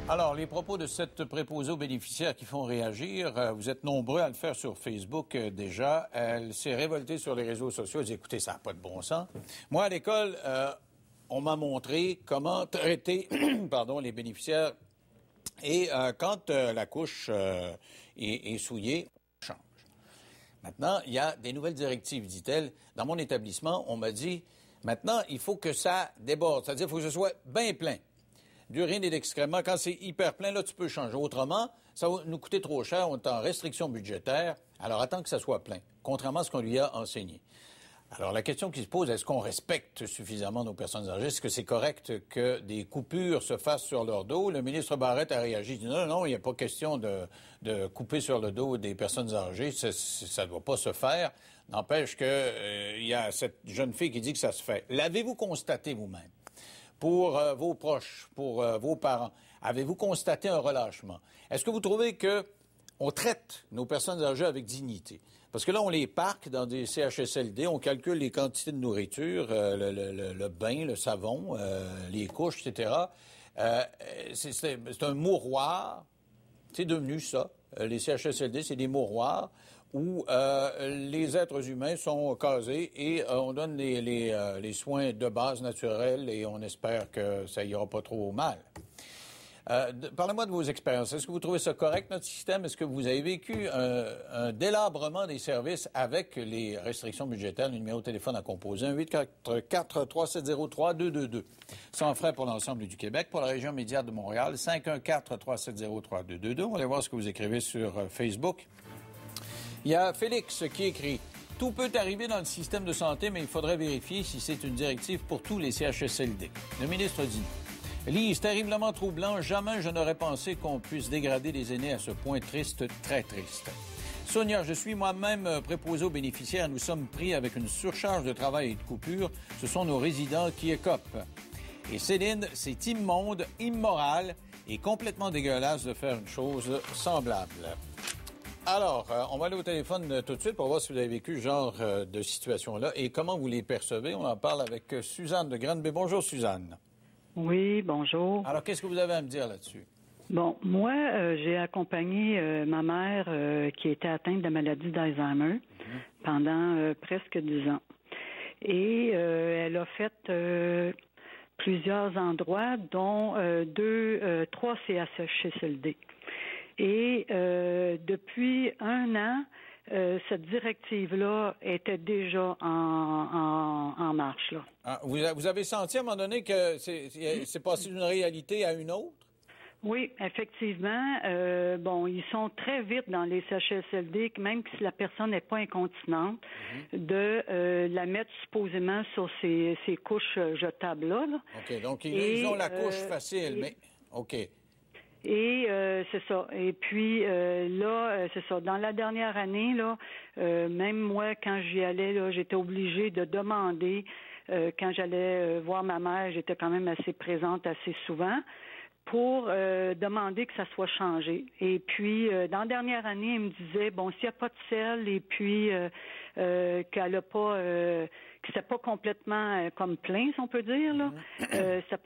Alors, les propos de cette préposée aux bénéficiaires qui font réagir, vous êtes nombreux à le faire sur Facebook déjà. Elle s'est révoltée sur les réseaux sociaux. Elle dit, écoutez, ça n'a pas de bon sens. Moi, à l'école, on m'a montré comment traiter les bénéficiaires. Et quand la couche est souillée, on change. Maintenant, il y a des nouvelles directives, dit-elle. Dans mon établissement, on m'a dit, maintenant, il faut que ça déborde. C'est-à-dire, il faut que ce soit bien plein. D'urine et d'excréments, quand c'est hyper plein, là, tu peux changer. Autrement, ça va nous coûter trop cher, on est en restriction budgétaire. Alors, attends que ça soit plein, contrairement à ce qu'on lui a enseigné. Alors, la question qui se pose, est-ce qu'on respecte suffisamment nos personnes âgées? Est-ce que c'est correct que des coupures se fassent sur leur dos? Le ministre Barrette a réagi, il dit non, il n'y a pas question de couper sur le dos des personnes âgées, ça ne doit pas se faire. N'empêche que il y a cette jeune fille qui dit que ça se fait. L'avez-vous constaté vous-même? Pour vos proches, pour vos parents, avez-vous constaté un relâchement? Est-ce que vous trouvez que on traite nos personnes âgées avec dignité? Parce que là, on les parque dans des CHSLD, on calcule les quantités de nourriture, le bain, le savon, les couches, etc. C'est un mouroir. C'est devenu ça. Les CHSLD, c'est des mouroirs où les êtres humains sont casés et on donne les soins de base naturels et on espère que ça ira pas trop mal. Parlez-moi de vos expériences. Est-ce que vous trouvez ça correct, notre système? Est-ce que vous avez vécu un délabrement des services avec les restrictions budgétaires? Le numéro de téléphone à composer, 1-844-370-3222. Sans frais pour l'ensemble du Québec. Pour la région immédiate de Montréal, 514-370-3222. On va aller voir ce que vous écrivez sur Facebook. Il y a Félix qui écrit « Tout peut arriver dans le système de santé, mais il faudrait vérifier si c'est une directive pour tous les CHSLD. » Le ministre dit « Lise, terriblement troublant. Jamais je n'aurais pensé qu'on puisse dégrader les aînés à ce point triste, très triste. » Sonia, je suis moi-même préposée aux bénéficiaires. Nous sommes pris avec une surcharge de travail et de coupures. Ce sont nos résidents qui écopent. Et Céline, c'est immonde, immoral et complètement dégueulasse de faire une chose semblable. Alors, on va aller au téléphone tout de suite pour voir si vous avez vécu ce genre de situation-là et comment vous les percevez. On en parle avec Suzanne de Granby. Bonjour, Suzanne. Oui, bonjour. Alors, qu'est-ce que vous avez à me dire là-dessus? Bon, moi, j'ai accompagné ma mère qui était atteinte de la maladie d'Alzheimer pendant presque 10 ans. Et elle a fait plusieurs endroits, dont 3 CHSLD. Et depuis 1 an, cette directive-là était déjà en marche, là. Ah, vous avez senti à un moment donné que c'est passé d'une réalité à une autre? Oui, effectivement. Bon, ils sont très vite dans les CHSLD, même si la personne n'est pas incontinente, de la mettre supposément sur ces couches jetables-là. Là. OK, donc ils ont la couche facile, mais OK. Et c'est ça. Et puis là, c'est ça. Dans la dernière année, là, même moi, quand j'y allais, là, j'étais obligée de demander. Quand j'allais voir ma mère, j'étais quand même assez présente assez souvent pour demander que ça soit changé. Et puis, dans la dernière année, elle me disait, bon, s'il n'y a pas de sel et puis qu'elle a pas... que c'était pas complètement comme plein, si on peut dire, là, ça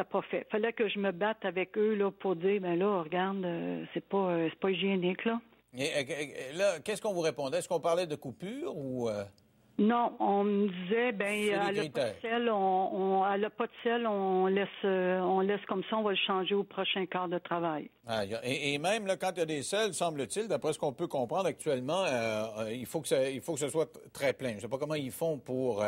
pas fait. Fallait que je me batte avec eux là pour dire, ben là, regarde, c'est pas hygiénique, là. Et là, qu'est-ce qu'on vous répondait? Est-ce qu'on parlait de coupure ou... Non, on me disait, ben, elle a pas de sel, elle a pas de sel, on laisse comme ça, on va le changer au prochain quart de travail. Ah, et même là, quand il y a des sels, semble-t-il, d'après ce qu'on peut comprendre actuellement, il faut que ce soit très plein. Je sais pas comment ils font pour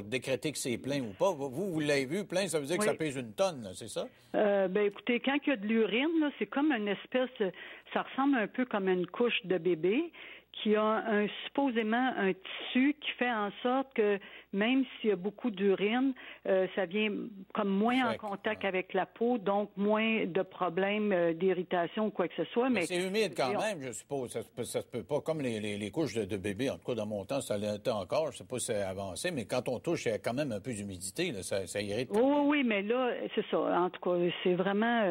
décréter que c'est plein ou pas. Vous l'avez vu, plein, ça veut dire que ça pèse 1 tonne, là, c'est ça? Ben, écoutez, quand il y a de l'urine, là, c'est comme une espèce, ça ressemble un peu comme une couche de bébé qui a supposément un tissu qui fait en sorte que même s'il y a beaucoup d'urine, ça vient comme moins en contact avec la peau, donc moins de problèmes d'irritation ou quoi que ce soit. Mais c'est humide quand même, je suppose. Ça se peut pas, comme les couches de bébé. En tout cas, dans mon temps, ça l'était encore. Je sais pas si c'est avancé, mais quand on touche, il y a quand même un peu d'humidité. Là, ça irrite. Oui, mais là, c'est ça. En tout cas, c'est vraiment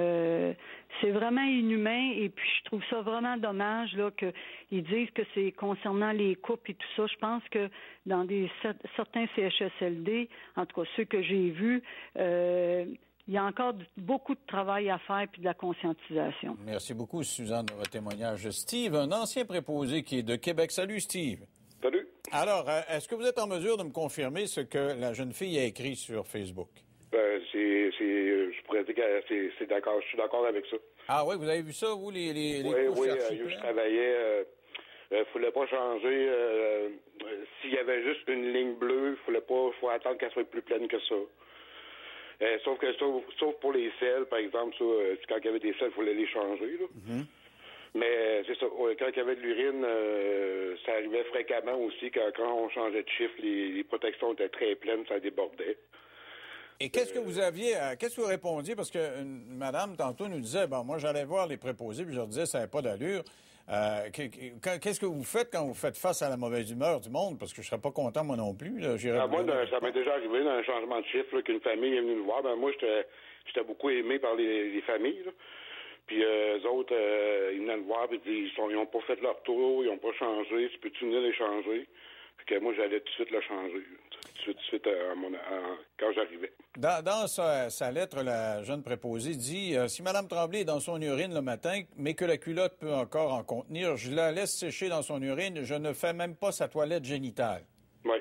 inhumain. Et puis, je trouve ça vraiment dommage là qu'ils disent que c'est concernant les coupes et tout ça. Je pense que dans certains CHSLD, en tout cas ceux que j'ai vus, il y a encore beaucoup de travail à faire puis de la conscientisation. Merci beaucoup, Suzanne, de votre témoignage. Steve, un ancien préposé qui est de Québec. Salut, Steve. Salut. Alors, est-ce que vous êtes en mesure de me confirmer ce que la jeune fille a écrit sur Facebook? Je pourrais dire que c'est d'accord. Je suis d'accord avec ça. Ah oui, vous avez vu ça, vous, les Oui, je travaillais. Il fallait pas changer. S'il y avait juste une ligne bleue, il faut attendre qu'elle soit plus pleine que ça. Sauf pour les selles, par exemple, ça, quand il y avait des selles, il fallait les changer. Là. Mm-hmm. Mais c'est ça, quand il y avait de l'urine, ça arrivait fréquemment aussi. Quand on changeait de chiffre, les protections étaient très pleines, ça débordait. Et qu'est-ce que vous répondiez? Parce que une madame, tantôt, nous disait, moi, j'allais voir les préposés, puis je leur disais, ça n'avait pas d'allure. Qu'est-ce que vous faites quand vous faites face à la mauvaise humeur du monde? Parce que je serais pas content, moi non plus. Là. Moi, ça m'est déjà arrivé dans un changement de chiffre, là, qu'une famille est venue nous voir. Moi, j'étais beaucoup aimé par les familles, là. Puis eux autres, ils venaient me voir, puis ils n'ont pas fait leur tour, ils n'ont pas changé. Tu peux-tu venir les changer? Puis que moi, j'allais tout de suite le changer. Tout de suite quand j'arrivais. Dans sa lettre, la jeune préposée dit si Mme Tremblay est dans son urine le matin, mais que la culotte peut encore en contenir, je la laisse sécher dans son urine, je ne fais même pas sa toilette génitale. Oui.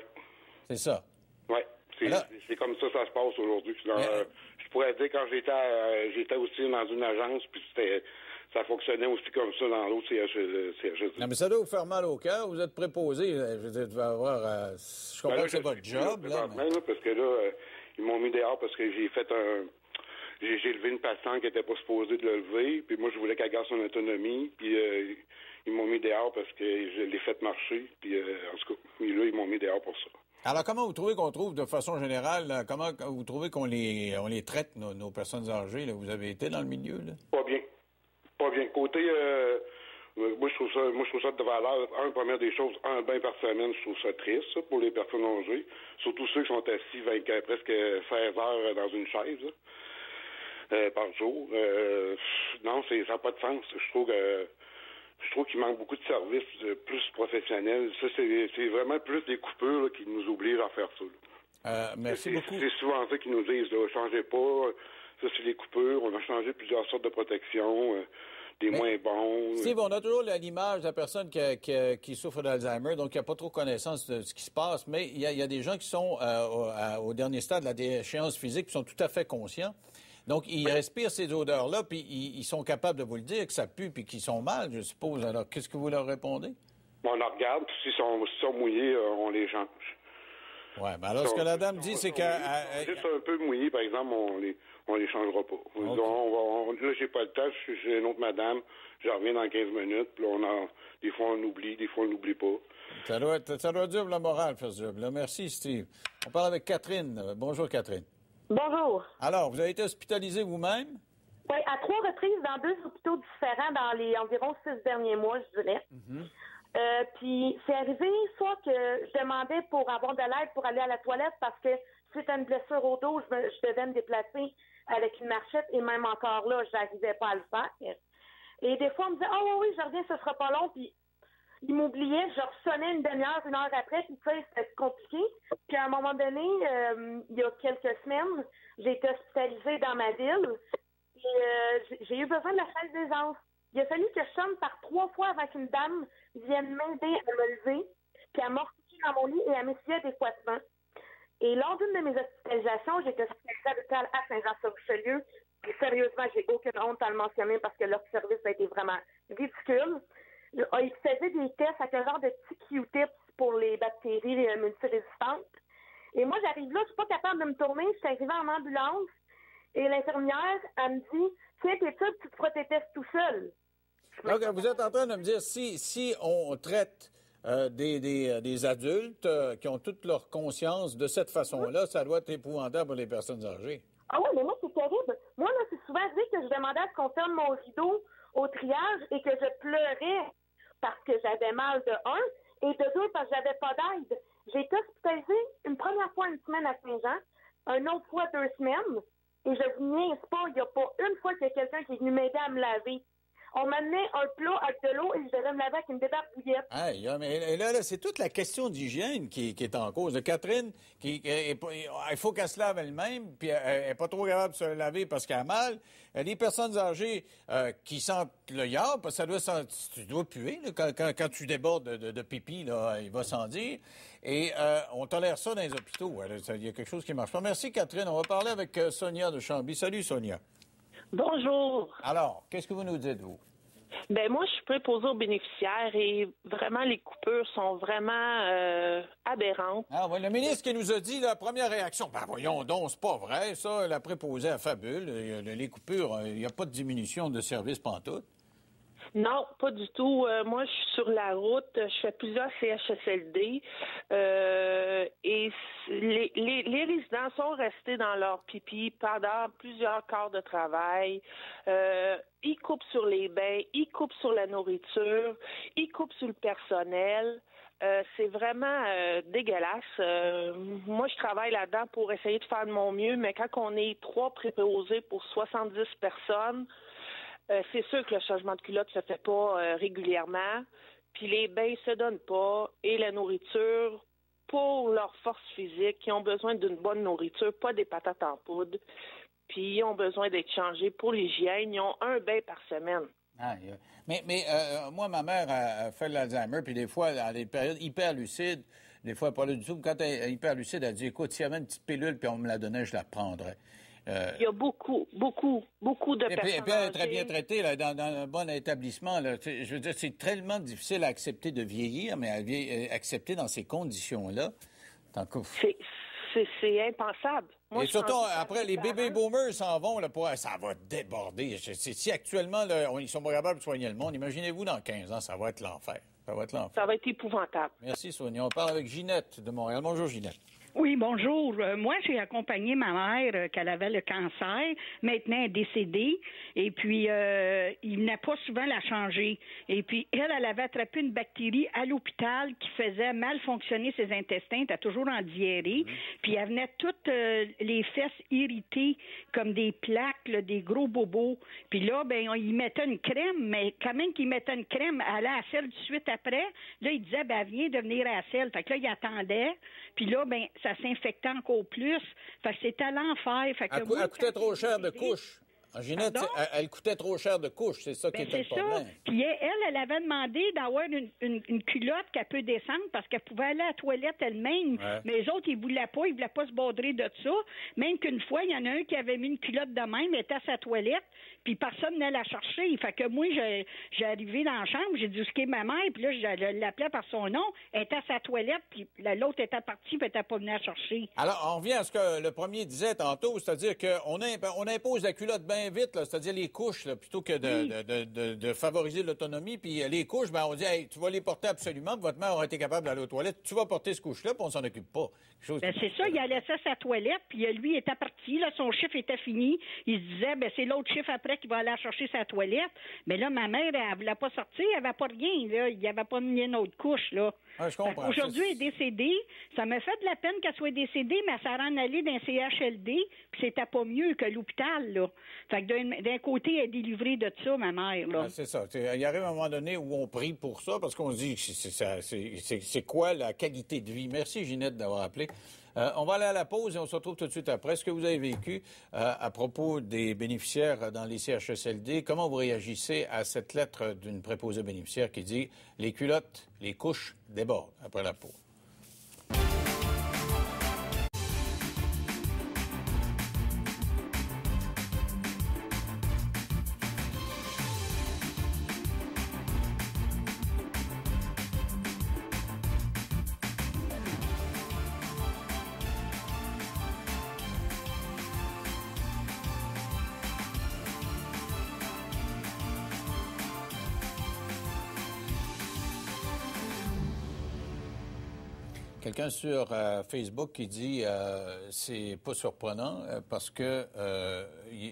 C'est ça. Oui. C'est comme ça se passe aujourd'hui. Je pourrais dire quand j'étais aussi dans une agence, puis ça fonctionnait aussi comme ça dans l'autre CHSLD. Non, mais ça doit vous faire mal au cœur. Vous êtes préposé. Je veux dire, tu vas avoir... je comprends que c'est votre job. Là, parce que là, ils m'ont mis dehors parce que j'ai fait j'ai levé une patiente qui n'était pas supposée de le lever. Puis moi, je voulais qu'elle garde son autonomie. Puis ils m'ont mis dehors parce que je l'ai fait marcher. Puis en tout cas, là, ils m'ont mis dehors pour ça. Alors, comment vous trouvez qu'on trouve, de façon générale, comment vous trouvez qu'on les traite, nos personnes âgées? Là? Vous avez été dans le milieu, là? Pas bien. Côté, moi, je trouve ça de valeur. Première des choses, un bain par semaine, je trouve ça triste, ça, pour les personnes âgées. Surtout ceux qui sont assis presque 16 heures dans une chaise, par jour. Non, ça n'a pas de sens. Je trouve qu'il manque beaucoup de services plus professionnels. Ça, c'est vraiment plus des coupures là, qui nous obligent à faire ça. Merci beaucoup. C'est souvent ça qu'ils nous disent, là, changez pas. Ça, c'est les coupures. On a changé plusieurs sortes de protections, des moins bons. Steve, on a toujours l'image de la personne qui souffre d'Alzheimer, donc qui n'a pas trop connaissance de ce qui se passe, mais il y a des gens qui sont au dernier stade de la déchéance physique, qui sont tout à fait conscients. Donc, ils respirent ces odeurs-là, puis ils sont capables de vous le dire, que ça pue, puis qu'ils sont mal, je suppose. Alors, qu'est-ce que vous leur répondez? On leur regarde, puis s'ils sont mouillés, on les change. Oui, mais alors, ce que la dame dit, c'est que... Juste un peu mouillés, par exemple, on les changera pas. Okay. Là, j'ai pas le temps, j'ai une autre madame, je reviens dans 15 minutes, puis là, des fois, on oublie, des fois, on n'oublie pas. Ça doit dur la morale, faire ce job-là. Merci, Steve. On parle avec Catherine. Bonjour, Catherine. Bonjour. Alors, vous avez été hospitalisée vous-même? Oui, à 3 reprises dans 2 hôpitaux différents dans les environ 6 derniers mois, je dirais. Mm-hmm. Puis c'est arrivé soit que je demandais pour avoir de l'aide pour aller à la toilette parce que suite à une blessure au dos, je devais me déplacer avec une marchette et même encore là, je n'arrivais pas à le faire. Et des fois, on me disait « Ah oui, je reviens, ce sera pas long. » Puis ils m'oubliaient, je ressonnais une demi-heure, une heure après, puis tu sais, c'était compliqué. Puis à un moment donné, il y a quelques semaines, j'ai été hospitalisée dans ma ville et j'ai eu besoin de la chaise d'aisance. Il a fallu que je sonne par 3 fois avant qu'une dame vienne m'aider à me lever, puis à m'ortiquer dans mon lit et à m'essuyer adéquatement. Et lors d'une de mes hospitalisations, j'ai été hospitalisée à l'hôpital à Saint-Jean-sur-Richelieu. Et sérieusement, j'ai aucune honte à le mentionner parce que leur service a été vraiment ridicule. Ils faisaient des tests avec un genre de petits Q-tips pour les bactéries multirésistantes. Et moi, j'arrive là, je suis pas capable de me tourner. Je suis arrivée en ambulance et l'infirmière, elle me dit « Tiens, t'es sûr que tu te feras tes tests tout seul? » Donc, vous êtes en train de me dire, si on traite des adultes qui ont toute leur conscience de cette façon-là, ça doit être épouvantable pour les personnes âgées. Ah oui, mais moi, c'est terrible. Moi, là, c'est souvent dit que je demandais à ce qu'on ferme mon rideau au triage et que je pleurais parce que j'avais mal de 1 et de 2 parce que j'avais pas d'aide. J'ai été hospitalisée une première fois une semaine à Saint-Jean, une autre fois 2 semaines, et je vous niaise pas, il n'y a pas une fois qu'il y a quelqu'un qui est venu m'aider à me laver. On m'amenait un plat avec de l'eau et je devais me laver avec une débarbouillette. Aïe, mais là, c'est toute la question d'hygiène qui est en cause. Catherine, il faut qu'elle se lave elle-même, puis elle n'est pas trop capable de se laver parce qu'elle a mal. Les personnes âgées qui sentent le yard, parce que tu dois puer là, quand tu débordes de pipi, là, il va sans dire. Et on tolère ça dans les hôpitaux. Il y a quelque chose qui ne marche pas. Merci, Catherine. On va parler avec Sonia de Chambly. Salut, Sonia. Bonjour. Alors, qu'est-ce que vous nous dites, vous? Ben moi, je suis préposée aux bénéficiaires et vraiment, les coupures sont vraiment aberrantes. Ah oui, le ministre qui nous a dit la première réaction, ben voyons donc, c'est pas vrai, ça, la préposée à fabule, les coupures, il n'y a pas de diminution de service pantoute. Non, pas du tout. Moi, je suis sur la route. Je fais plusieurs CHSLD et les résidents sont restés dans leur pipi pendant plusieurs quarts de travail. Ils coupent sur les bains, ils coupent sur la nourriture, ils coupent sur le personnel. C'est vraiment dégueulasse. Moi, je travaille là-dedans pour essayer de faire de mon mieux, mais quand on est 3 préposés pour 70 personnes, c'est sûr que le changement de culotte se fait pas régulièrement, puis les bains se donnent pas, et la nourriture, pour leur force physique, ils ont besoin d'une bonne nourriture, pas des patates en poudre, puis ils ont besoin d'être changés pour l'hygiène, ils ont un bain par semaine. Ah, mais moi, ma mère a fait l'Alzheimer, puis des fois, elle a des périodes hyper lucides, des fois, pas du tout. Quand elle est hyper lucide, elle dit, écoute, s'il y avait une petite pilule, puis on me la donnait, je la prendrais. Il y a beaucoup de personnes. Et puis elle est très bien traitée là, dans un bon établissement. Là. Je veux dire, c'est tellement difficile à accepter de vieillir, mais accepter dans ces conditions-là. C'est impensable. Moi, et surtout, après, les bébés boomers s'en vont, là, ça va déborder. Si actuellement, là, ils sont pas capables de soigner le monde, imaginez-vous dans 15 ans, ça va être l'enfer. Ça va être épouvantable. Merci, Sonia. On parle avec Ginette de Montréal. Bonjour, Ginette. Oui, bonjour. Moi, j'ai accompagné ma mère qu'elle avait le cancer. Maintenant, elle est décédée. Et puis, il n'a pas souvent la changer. Et puis, elle avait attrapé une bactérie à l'hôpital qui faisait mal fonctionner ses intestins. Elle était toujours en diarrhée. Puis, elle venait toutes les fesses irritées comme des plaques, là, des gros bobos. Puis là, ben, il mettait une crème, mais quand même qu'il mettait une crème, elle allait à la selle tout de suite après. Là, il disait, ben, viens de venir à la selle. Fait que là, il attendait. Puis là, ben, ça s'infectait encore plus. Fait que c'était l'enfer. Fait que elle coûtait trop cher de couche. Ginette, elle coûtait trop cher de couche, c'est ça qui était le problème. Puis elle avait demandé d'avoir une culotte qu'elle peut descendre parce qu'elle pouvait aller à la toilette elle-même. Ouais. Mais les autres, ils voulaient pas se baudrer de ça. Même qu'une fois, il y en a un qui avait mis une culotte de même, elle était à sa toilette, puis personne n'allait la chercher. Fait que moi, j'ai arrivé dans la chambre, j'ai dit où est ma mère, puis là, je l'appelais par son nom. Elle était à sa toilette, puis l'autre était partie, puis elle n'était pas venue la chercher. Alors, on revient à ce que le premier disait tantôt, c'est-à-dire qu'on impose la culotte bien vite, là, c'est-à-dire les couches, là, plutôt que de favoriser l'autonomie. Puis les couches, ben, on dit, hey, tu vas les porter absolument, puis votre mère aura été capable d'aller aux toilettes. Tu vas porter ce couche-là, puis on s'en occupe pas. C'est ça, il a laissé sa toilette, puis lui était parti, là, son chiffre était fini. Il se disait, ben c'est l'autre chiffre après qui va aller chercher sa toilette. Mais là, ma mère, elle voulait pas sortir, elle avait pas rien, là. Il n'y avait pas mis une autre couche, là. Ah, je comprends. Aujourd'hui, elle est décédée. Ça m'a fait de la peine qu'elle soit décédée, mais ça rend allée d'un CHLD, puis c'était pas mieux que l'hôpital, là. Fait que d'un côté, elle est délivrée de ça, ma mère, là. Ah, c'est ça. Il arrive un moment donné où on prie pour ça, parce qu'on se dit, c'est quoi la qualité de vie? Merci, Ginette, d'avoir appelé. On va aller à la pause et on se retrouve tout de suite après. Ce que vous avez vécu à propos des bénéficiaires dans les CHSLD, comment vous réagissez à cette lettre d'une préposée bénéficiaire qui dit « Les culottes, les couches débordent » après la pause. Quelqu'un sur Facebook qui dit c'est pas surprenant parce que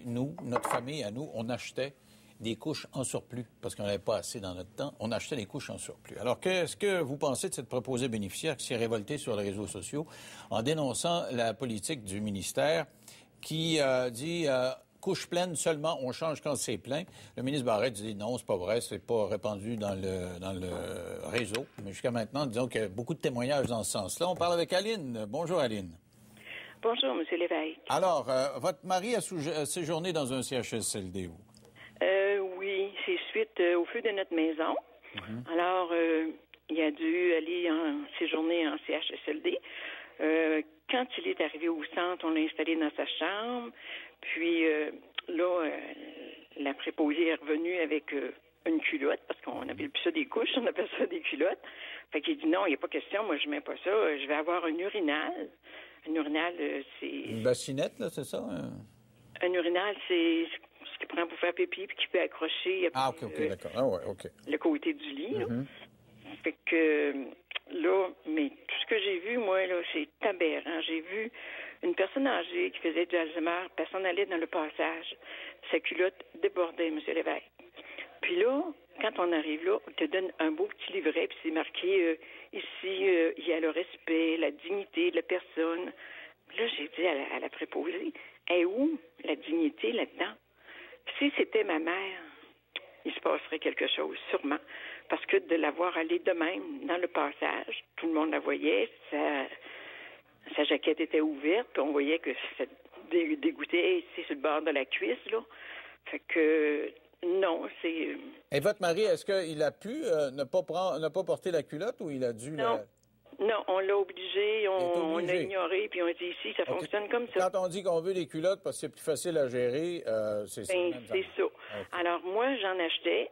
nous, notre famille, à nous, on achetait des couches en surplus parce qu'on n'avait pas assez dans notre temps. On achetait des couches en surplus. Alors, qu'est-ce que vous pensez de cette proposée bénéficiaire qui s'est révoltée sur les réseaux sociaux en dénonçant la politique du ministère qui dit couche pleine seulement, on change quand c'est plein. Le ministre Barrette dit non, c'est pas vrai, c'est pas répandu dans le réseau. Mais jusqu'à maintenant, disons qu'il y a beaucoup de témoignages dans ce sens-là. On parle avec Aline. Bonjour, Aline. Bonjour, M. Lévesque. Alors, votre mari a séjourné dans un CHSLD, vous? Oui, c'est suite au feu de notre maison. Mm-hmm. Alors, il a dû aller séjourner en CHSLD. Quand il est arrivé au centre, on l'a installé dans sa chambre. Puis là, la préposée est revenue avec une culotte, parce qu'on n'appelle plus ça des couches, on appelle ça des culottes. Fait qu'il dit non, il n'y a pas question, moi je mets pas ça, je vais avoir un urinal. Un urinal, c'est... Une bassinette, là, c'est ça? Un urinal, c'est ce qu'il prend pour faire pipi, puis qu'il peut accrocher après, OK, d'accord. Ah ouais, OK. Le côté du lit, là. Mm-hmm. Fait que là, mais tout ce que j'ai vu, moi, là, c'est aberrant. J'ai vu une personne âgée qui faisait du Alzheimer, puis elle s'en allait dans le passage. Sa culotte débordait, M. Lévesque. Puis là, quand on arrive là, on te donne un beau petit livret, puis c'est marqué ici, il y a le respect, la dignité de la personne. Puis là, j'ai dit à la préposée, est où la dignité là-dedans? Si c'était ma mère, il se passerait quelque chose, sûrement. Parce que de la voir aller de même dans le passage, tout le monde la voyait, sa jaquette était ouverte, puis on voyait que ça dégoûtait ici sur le bord de la cuisse, là. Fait que non, c'est... Et votre mari, est-ce qu'il a pu ne pas porter la culotte ou il a dû... Non, on l'a obligé, on l'a ignoré, puis on a dit ici, ça fonctionne comme ça. Quand on dit qu'on veut des culottes parce que c'est plus facile à gérer, c'est ça. C'est ça. Okay. Alors moi, j'en achetais,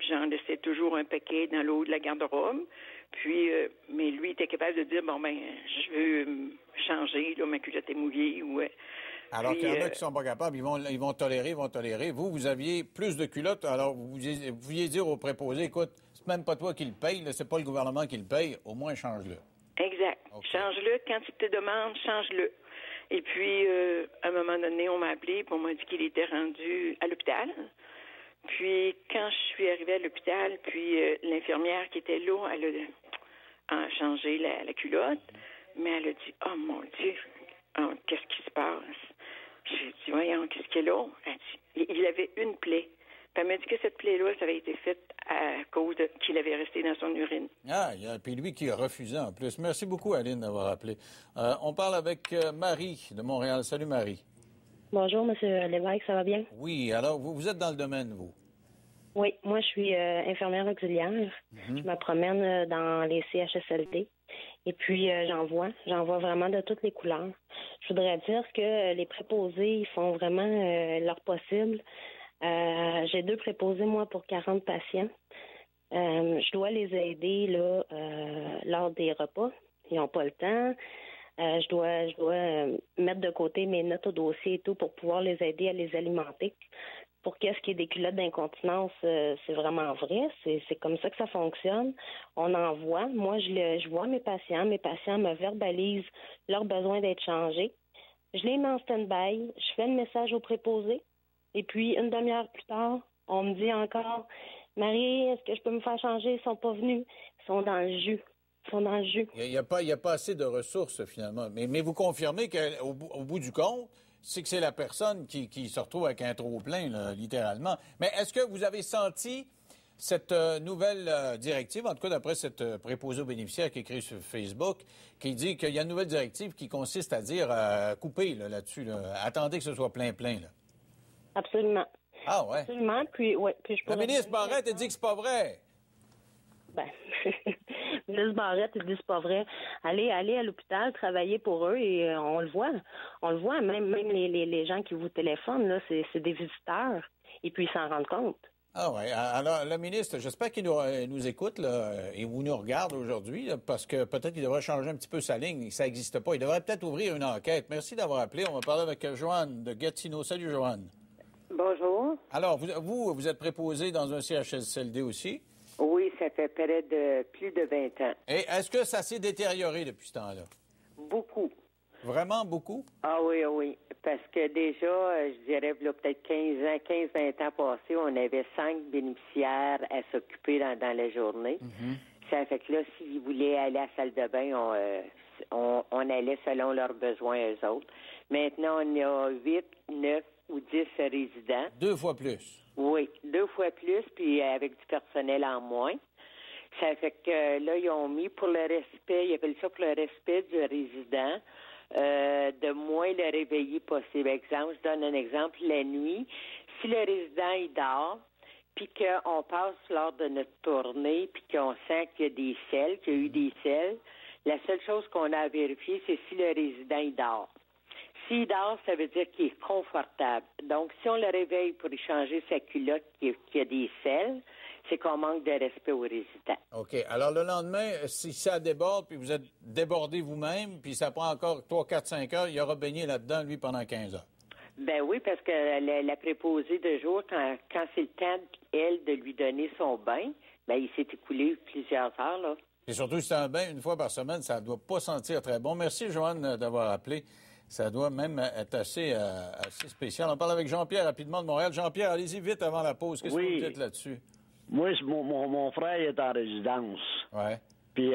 j'en laissais toujours un paquet dans l'eau de la garde-robe, puis, mais lui était capable de dire, bon, ben, je veux changer, là, ma culotte est mouillée, ou... Alors qu'il y en a qui sont pas capables, ils vont tolérer. Vous aviez plus de culottes, alors vous pouviez dire au préposé, écoute, c'est même pas toi qui le paye, là, c'est pas le gouvernement qui le paye, au moins change-le. Exact. Okay. Change-le. Quand il te demande, change-le. Et puis, à un moment donné, on m'a appelé, puis on m'a dit qu'il était rendu à l'hôpital. Puis, quand je suis arrivée à l'hôpital, puis l'infirmière qui était là, elle a changé la culotte, mais elle a dit, oh mon Dieu, qu'est-ce qui se passe? J'ai dit, voyons, qu'est-ce qu'il y a là? Elle dit, il avait une plaie. Puis elle m'a dit que cette plaie-là, ça avait été faite à cause qu'il avait resté dans son urine. Ah, puis lui qui a refusé en plus. Merci beaucoup, Aline, d'avoir appelé. On parle avec Marie de Montréal. Salut, Marie. Bonjour, M. Lévesque, ça va bien? Oui, alors, vous êtes dans le domaine, vous? Oui, moi, je suis infirmière auxiliaire. Mm-hmm. Je me promène dans les CHSLD. Et puis, j'en vois vraiment de toutes les couleurs. Je voudrais dire que les préposés, ils font vraiment leur possible. J'ai 2 préposés, moi, pour 40 patients. Je dois les aider là lors des repas. Ils n'ont pas le temps. Je dois mettre de côté mes notes au dossier et tout pour pouvoir les aider à les alimenter. Pour qu'est-ce qui est des culottes d'incontinence, c'est vraiment vrai. C'est comme ça que ça fonctionne. On en voit. Moi, je vois mes patients. Mes patients me verbalisent leur besoin d'être changés. Je les mets en stand-by. Je fais le message au préposé. Et puis, une demi-heure plus tard, on me dit encore, Marie, est-ce que je peux me faire changer? Ils ne sont pas venus. Ils sont dans le jus. Il n'y a pas assez de ressources, finalement. Mais vous confirmez qu'au bout du compte, c'est que c'est la personne qui se retrouve avec un trop-plein, là, littéralement. Mais est-ce que vous avez senti cette nouvelle directive, en tout cas d'après cette préposée aux bénéficiaires qui est écrite sur Facebook, qui dit qu'il y a une nouvelle directive qui consiste à dire couper là-dessus, là, attendez que ce soit plein, là. Absolument. Ah ouais? Absolument. Puis le ministre Barrette a dit que c'est pas vrai. Ben, le ministre Barrette, il dit c'est pas vrai. Allez à l'hôpital, travailler pour eux et on le voit. On le voit, même les gens qui vous téléphonent, là, c'est des visiteurs. Et puis ils s'en rendent compte. Ah oui. Alors, le ministre, j'espère qu'il nous écoute là, et vous nous regarde aujourd'hui, là, parce que peut-être qu'il devrait changer un petit peu sa ligne. Ça n'existe pas. Il devrait peut-être ouvrir une enquête. Merci d'avoir appelé. On va parler avec Joanne de Gatineau. Salut, Joanne. Bonjour. Alors, vous êtes préposé dans un CHSLD aussi? Oui, ça fait près de plus de 20 ans. Et est-ce que ça s'est détérioré depuis ce temps-là? Beaucoup. Vraiment beaucoup? Ah oui. Parce que déjà, je dirais, là, peut-être 15-20 ans passés, on avait 5 bénéficiaires à s'occuper dans la journée. Mm-hmm. Ça fait que là, s'ils voulaient aller à la salle de bain, on allait selon leurs besoins eux autres. Maintenant, on a 8, 9, ou 10 résidents. 2 fois plus. Oui, 2 fois plus, puis avec du personnel en moins. Ça fait que là, ils ont mis pour le respect, ils appellent ça pour le respect du résident, de moins le réveiller possible. Exemple, je donne un exemple, la nuit, si le résident, il dort, puis qu'on passe lors de notre tournée, puis qu'on sent qu'il y a des selles, qu'il y a eu des selles, la seule chose qu'on a à vérifier, c'est si le résident, il dort. S'il dort, ça veut dire qu'il est confortable. Donc, si on le réveille pour y changer sa culotte qui a des selles, c'est qu'on manque de respect aux résidents. OK. Alors, le lendemain, si ça déborde, puis vous êtes débordé vous-même, puis ça prend encore 3, 4, 5 heures, il aura baigné là-dedans, lui, pendant 15 heures. Ben oui, parce que la préposée de jour, quand c'est le temps, elle, de lui donner son bain, ben il s'est écoulé plusieurs heures, là. Et surtout, si c'est un bain une fois par semaine, ça ne doit pas sentir très bon. Merci, Joanne, d'avoir appelé. Ça doit même être assez spécial. On parle avec Jean-Pierre rapidement de Montréal. Jean-Pierre, allez-y vite avant la pause. Qu'est-ce que vous dites là-dessus? Moi, mon frère est en résidence. Oui. Puis,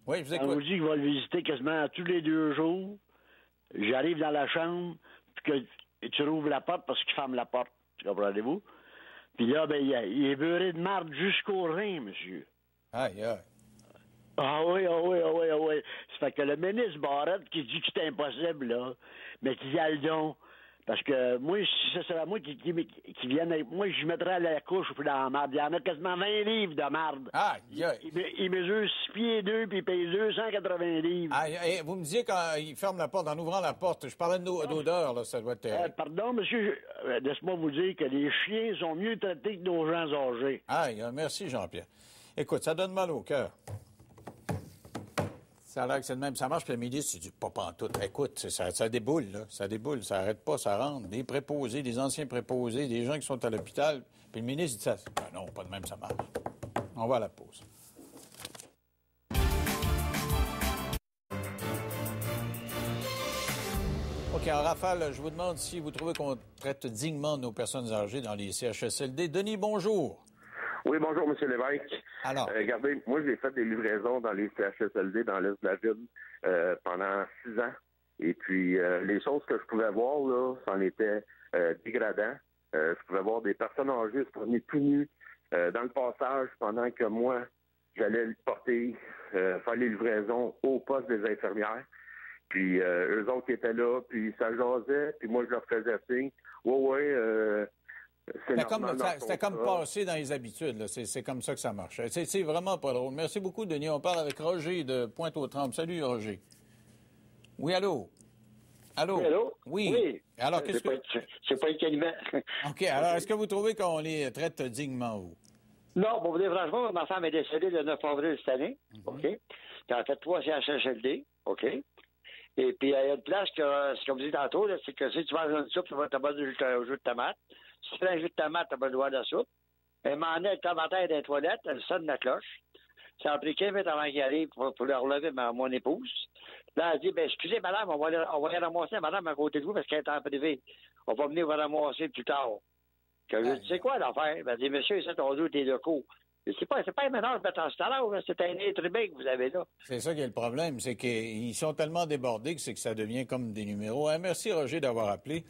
oui, je vous écoute. on vous dit qu'il va le visiter quasiment tous les 2 jours. J'arrive dans la chambre, puis que tu rouvres la porte parce qu'il ferme la porte. Comprenez-vous? Puis là, ben, il est beurré de marde jusqu'au rein, monsieur. Aïe, aïe. Ah oui. Ça fait que le ministre Barrette qui dit que c'est impossible, là, mais qui y a le don. Parce que moi, si ce serait moi qui vienne avec moi, je mettrais à la couche puis dans la marde. Il y en a quasiment 20 livres de marde. Aïe, aïe. Il mesure 6 pieds 2 puis il paye 280 livres. Aïe, vous me disiez quand il ferme la porte, en ouvrant la porte, je parlais d'odeur, là, ça doit être... Pardon, monsieur, laisse-moi vous dire que les chiens sont mieux traités que nos gens âgés. Aïe, merci, Jean-Pierre. Écoute, ça donne mal au cœur. Ça a l'air que c'est le même. Ça marche, puis le ministre, il dit pas pantoute. Écoute, ça déboule, là. Ça déboule, ça arrête pas, ça rentre. Des préposés, des anciens préposés, des gens qui sont à l'hôpital. Puis le ministre dit ça. Ben non, pas de même, ça marche. On va à la pause. OK, en rafale, je vous demande si vous trouvez qu'on traite dignement nos personnes âgées dans les CHSLD. Denis, bonjour. Oui, bonjour, M. Lévesque. Alors? Regardez, moi, j'ai fait des livraisons dans les CHSLD dans l'est de la ville pendant 6 ans. Et puis, les choses que je pouvais voir, là, c'en était dégradant. Je pouvais voir des personnes âgées se promener tout nues dans le passage pendant que moi, j'allais le porter, faire les livraisons au poste des infirmières. Puis, eux autres qui étaient là, puis ça jasait, puis moi, je leur faisais signe. C'était comme passé dans les habitudes, là. C'est comme ça que ça marche. C'est vraiment pas drôle. Merci beaucoup, Denis. On parle avec Roger de Pointe-aux-Trembles. Salut, Roger. Oui, allô? Allô? Oui, allô? Oui. Alors, qu'est-ce que... C'est pas équilibrant. OK. Alors, est-ce que vous trouvez qu'on les traite dignement, vous? Non, pour vous dire franchement, ma femme est décédée le 9 avril cette année. OK? Puis en fait 3 CHSLD. OK? Et puis, il y a une place que, ce qu'on vous dit tantôt, là, c'est que si tu manges une soupe, tu vas t'avoir du jus de tomate. Si tu fais un jus de tomate, tu n'as pas le droit de la soupe. Elle m'en est le commentaire des toilettes, elle sonne la cloche. Ça a pris 15 minutes avant qu'il arrive pour le relever mon épouse. Là, elle dit, excusez, madame, on va aller ramasser madame à côté de vous parce qu'elle est en privé. On va venir vous ramasser plus tard. Je dis, c'est quoi l'affaire? Elle dit, monsieur, c'est ton dos tes locaux. C'est pas un ménage de mettre en standard, c'est un être humain que vous avez là. C'est ça qui est le problème, c'est qu'ils sont tellement débordés que ça devient comme des numéros. Merci, Roger, d'avoir appelé.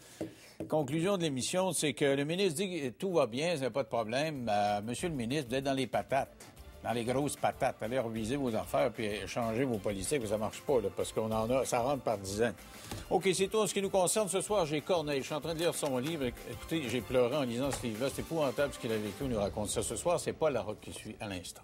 Conclusion de l'émission, c'est que le ministre dit que tout va bien, c'est pas de problème. Monsieur le ministre, vous êtes dans les patates, dans les grosses patates. Allez reviser vos affaires puis changer vos politiques, ça marche pas, là, parce qu'on en a, ça rentre par dizaines. OK, c'est tout en ce qui nous concerne. Ce soir, j'ai Corneille. Je suis en train de lire son livre. Écoutez, j'ai pleuré en lisant ce livre-là. C'est épouvantable ce qu'il a vécu. On nous raconte ça ce soir. C'est pas la rock qui suit à l'instant.